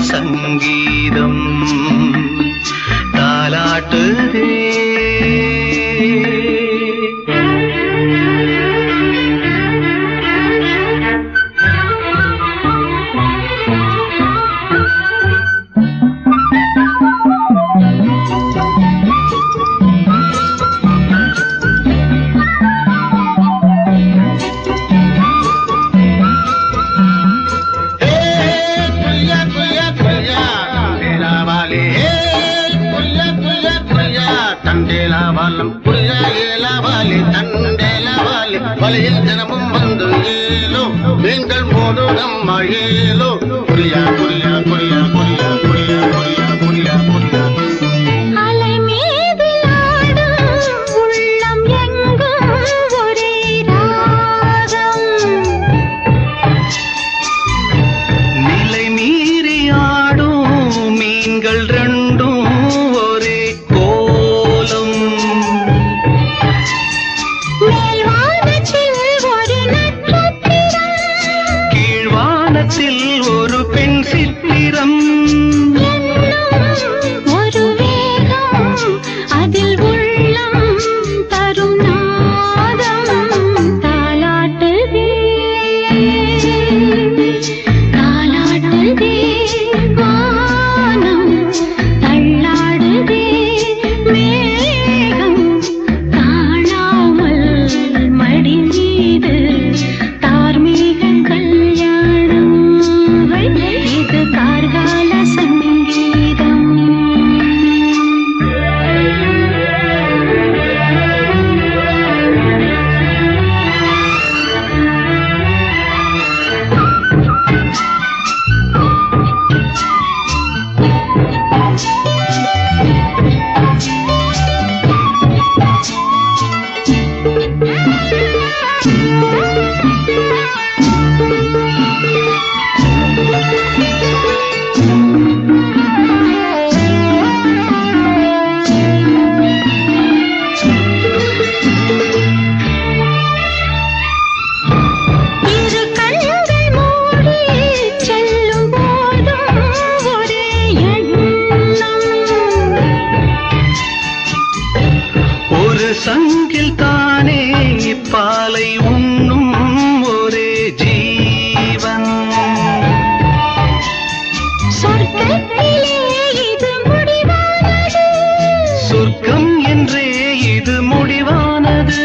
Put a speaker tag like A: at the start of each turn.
A: சங்கீதம் தாலாட்டுதே. வலையில் தினமும் வந்து ஏலோ நீங்கள் மோடு நம்ம ஏலோ புரியா புரியா புரியா புரியா புரியா புரியா புரியா புரியா
B: அலை மீதில் ஆடும் உள்ளம் எங்கும் ஒரே ராகம்.
A: நிலை மீறி ஆடும் மீன்கள் ரெண்டும் ஒரே கோலம். ஒரு பெண் சித்திரம்
B: ஒரு வேகம் அதில் உள்ளம் தரும் நாதம் தாலாட்டுதே தாலாட்டுதே வானம் தள்ளாடுதே மேகம் காணாமல் மடி மீது தார்மீக கல்யாணம். இது கார்கால சங்கீதம்.
A: சங்கில் தானே பாலை உண்ணும் ஒரே ஜீவன்.
B: சொர்க்கத்திலே இது முடிவானது,
A: சொர்க்கம் என்றே இது முடிவானது.